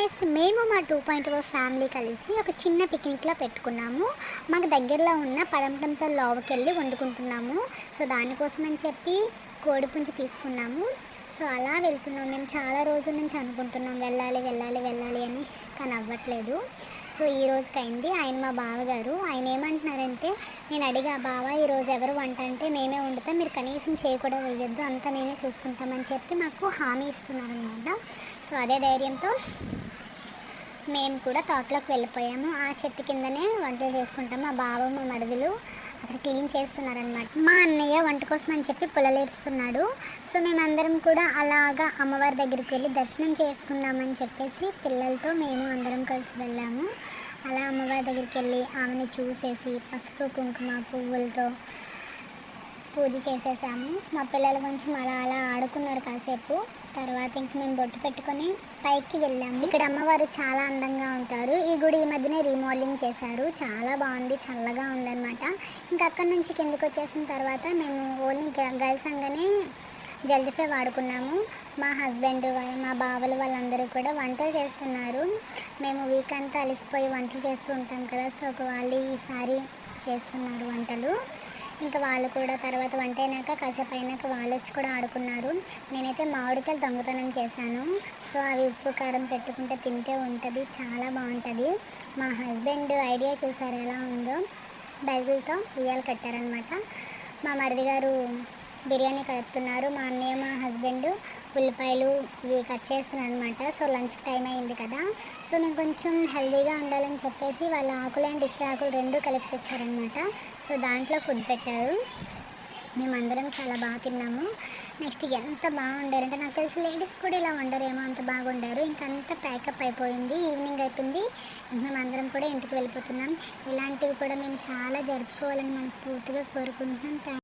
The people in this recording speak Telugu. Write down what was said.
గైస్, మేము మా 2.0 ఫ్యామిలీ కలిసి ఒక చిన్న పిక్నిక్లో పెట్టుకున్నాము. మాకు దగ్గరలో ఉన్న పడంపంతో లోవకెళ్ళి వండుకుంటున్నాము. సో దానికోసం అని చెప్పి కోడిపుంజు తీసుకున్నాము. సో అలా వెళ్తున్నాం. మేము చాలా రోజుల నుంచి అనుకుంటున్నాం వెళ్ళాలి వెళ్ళాలి వెళ్ళాలి అని, కానీ అవ్వట్లేదు. సో ఈ రోజుకి అయింది. ఆయన మా బావగారు. ఆయన ఏమంటున్నారంటే, నేను అడిగా, బావ ఈరోజు ఎవరు వంట అంటే మేమే వండుతాం, మీరు కనీసం చేయి కూడా వేయొద్దు, అంతా మేమే చూసుకుంటామని చెప్పి మాకు హామీ ఇస్తున్నారనమాట. సో అదే ధైర్యంతో మేము కూడా తోటలోకి వెళ్ళిపోయాము. ఆ చెట్టు కిందనే వంటలు చేసుకుంటాము. మా బావ మా మరుదులు అక్కడ క్లీన్ చేస్తున్నారనమాట. మా అన్నయ్య వంట కోసం అని చెప్పి పుల్లలేరుస్తున్నాడు. సో మేమందరం కూడా అలాగా అమ్మవారి దగ్గరికి వెళ్ళి దర్శనం చేసుకుందామని చెప్పేసి పిల్లలతో మేము అందరం కలిసి వెళ్ళాము. అలా అమ్మవారి దగ్గరికి వెళ్ళి ఆమెను చూసేసి పసుపు కుంకుమ పువ్వులతో పూజ చేసేసాము. మా పిల్లలు కొంచెం అలా అలా ఆడుకున్నారు కాసేపు. తర్వాత ఇంక మేము బొట్టు పెట్టుకొని పైకి వెళ్ళాము. ఇక్కడ అమ్మవారు చాలా అందంగా ఉంటారు. ఈ గుడి ఈ మధ్యనే రీమోడలింగ్ చేశారు. చాలా బాగుంది, చల్లగా ఉందన్నమాట. ఇంకా అక్కడి నుంచి కిందకి వచ్చేసిన తర్వాత మేము ఓన్లీ గర్ల్స్ అనగానే జల్దీఫే వాడుకున్నాము. మా హస్బెండ్ మా బావలు వాళ్ళందరూ కూడా వంటలు చేస్తున్నారు. మేము వీక్ అంతా అలసిపోయి వంటలు చేస్తూ ఉంటాం కదా, సో వాళ్ళు ఈసారి చేస్తున్నారు వంటలు. ఇంకా వాళ్ళు కూడా తర్వాత వంట అయినాక కాసేపు అయినాక వాళ్ళు వచ్చి కూడా ఆడుకున్నారు. నేనైతే మామిడికాయలు దొంగతనం చేశాను. సో అవి ఉప్పు కారం పెట్టుకుంటే తింటే ఉంటుంది, చాలా బాగుంటుంది. మా హస్బెండ్ ఐడియా చూసారు ఎలా ఉందో, బెల్ట్లతో ఉయ్యాలు కట్టారనమాట. మా మరిది గారు బిర్యానీ కలుపుతున్నారు. మా అన్నయ్య మా హస్బెండ్ ఉల్లిపాయలు ఇవి కట్ చేస్తున్నారు అనమాట. సో లంచ్కి టైం అయింది కదా, సో మేము కొంచెం హెల్తీగా ఉండాలని చెప్పేసి వాళ్ళ ఆకులు అండ్ ఇస్తే ఆకులు రెండు కలిపి తెచ్చారనమాట. సో దాంట్లో ఫుడ్ పెట్టారు. మేమందరం చాలా బాగా తిన్నాము. నెక్స్ట్ ఎంత బాగుండారంటే, నాకు తెలిసి లేడీస్ కూడా ఇలా వండరేమో, అంత బాగుండారు. ఇంకంతా ప్యాకప్ అయిపోయింది, ఈవినింగ్ అయిపోయింది. మేమందరం కూడా ఇంటికి వెళ్ళిపోతున్నాం. ఇలాంటివి కూడా మేము చాలా జరుపుకోవాలని మనస్ఫూర్తిగా కోరుకుంటున్నాం.